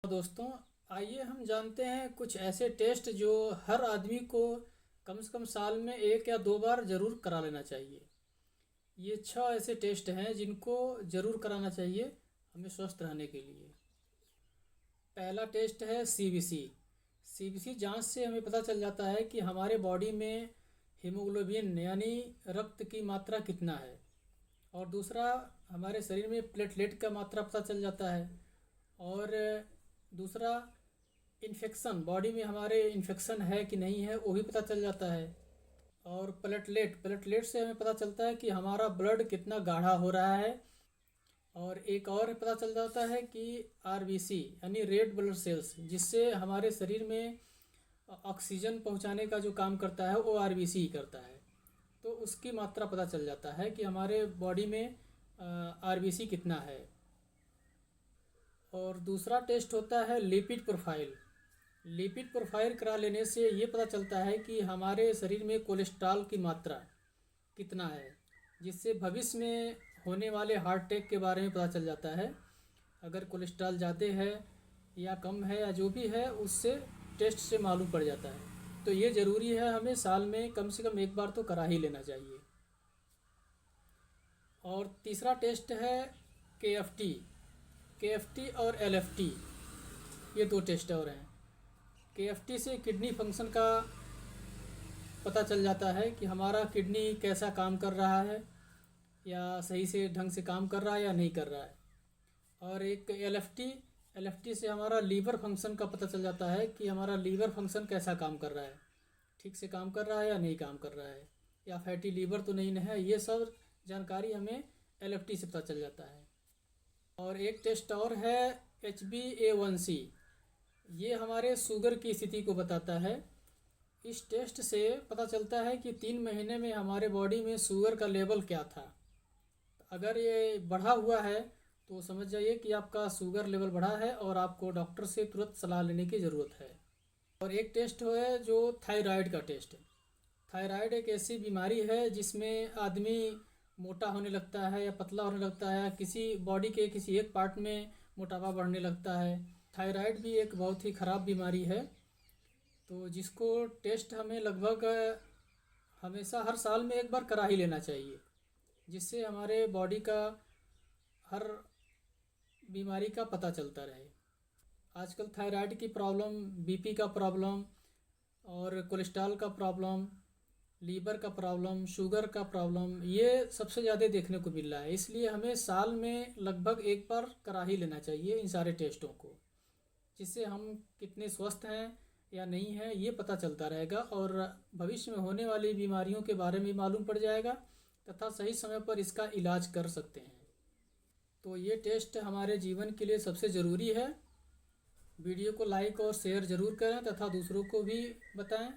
दोस्तों, आइए हम जानते हैं कुछ ऐसे टेस्ट जो हर आदमी को कम से कम साल में 1 या 2 बार ज़रूर करा लेना चाहिए। ये 6 ऐसे टेस्ट हैं जिनको ज़रूर कराना चाहिए हमें स्वस्थ रहने के लिए। पहला टेस्ट है सीबीसी। सीबीसी जांच से हमें पता चल जाता है कि हमारे बॉडी में हीमोग्लोबिन यानी रक्त की मात्रा कितना है। और दूसरा, हमारे शरीर में प्लेटलेट का मात्रा पता चल जाता है। और दूसरा, इन्फेक्शन बॉडी में हमारे इन्फेक्शन है कि नहीं है वो भी पता चल जाता है। और प्लेटलेट से हमें पता चलता है कि हमारा ब्लड कितना गाढ़ा हो रहा है। और एक और पता चल जाता है कि आरबीसी यानी रेड ब्लड सेल्स, जिससे हमारे शरीर में ऑक्सीजन पहुंचाने का जो काम करता है वो आरबीसी ही करता है। तो उसकी मात्रा पता चल जाता है कि हमारे बॉडी में आरबीसी कितना है। और दूसरा टेस्ट होता है लिपिड प्रोफाइल। लिपिड प्रोफाइल करा लेने से ये पता चलता है कि हमारे शरीर में कोलेस्ट्रॉल की मात्रा कितना है, जिससे भविष्य में होने वाले हार्ट अटैक के बारे में पता चल जाता है। अगर कोलेस्ट्रॉल ज़्यादा है या कम है या जो भी है, उससे टेस्ट से मालूम पड़ जाता है। तो ये ज़रूरी है, हमें साल में कम से कम 1 बार तो करा ही लेना चाहिए। और तीसरा टेस्ट है केएफटी। केएफटी और एलएफटी, ये 2 टेस्ट और हैं। केएफटी से किडनी फंक्शन का पता चल जाता है कि हमारा किडनी कैसा काम कर रहा है, या सही से ढंग से काम कर रहा है या नहीं कर रहा है। और एक एलएफटी से हमारा लीवर फंक्शन का पता चल जाता है कि हमारा लीवर फंक्शन कैसा काम कर रहा है, ठीक से काम कर रहा है या नहीं काम कर रहा है, या फैटी लीवर तो नहीं है। ये सब जानकारी हमें एलएफटी से पता चल जाता है। और एक टेस्ट और है HbA1c। ये हमारे शुगर की स्थिति को बताता है। इस टेस्ट से पता चलता है कि 3 महीने में हमारे बॉडी में शुगर का लेवल क्या था। अगर ये बढ़ा हुआ है तो समझ जाइए कि आपका शुगर लेवल बढ़ा है और आपको डॉक्टर से तुरंत सलाह लेने की ज़रूरत है। और एक टेस्ट है जो थायराइड का टेस्ट है। थायराइड एक ऐसी बीमारी है जिसमें आदमी मोटा होने लगता है या पतला होने लगता है, किसी बॉडी के किसी एक पार्ट में मोटापा बढ़ने लगता है। थायराइड भी एक बहुत ही ख़राब बीमारी है, तो जिसको टेस्ट हमें लगभग हमेशा हर साल में 1 बार करा ही लेना चाहिए, जिससे हमारे बॉडी का हर बीमारी का पता चलता रहे। आजकल थायराइड की प्रॉब्लम, बीपी का प्रॉब्लम और कोलेस्ट्रॉल का प्रॉब्लम, लीवर का प्रॉब्लम, शुगर का प्रॉब्लम, ये सबसे ज़्यादा देखने को मिल रहा है। इसलिए हमें साल में लगभग 1 बार करा ही लेना चाहिए इन सारे टेस्टों को, जिससे हम कितने स्वस्थ हैं या नहीं है ये पता चलता रहेगा। और भविष्य में होने वाली बीमारियों के बारे में मालूम पड़ जाएगा तथा सही समय पर इसका इलाज कर सकते हैं। तो ये टेस्ट हमारे जीवन के लिए सबसे ज़रूरी है। वीडियो को लाइक और शेयर ज़रूर करें तथा दूसरों को भी बताएं।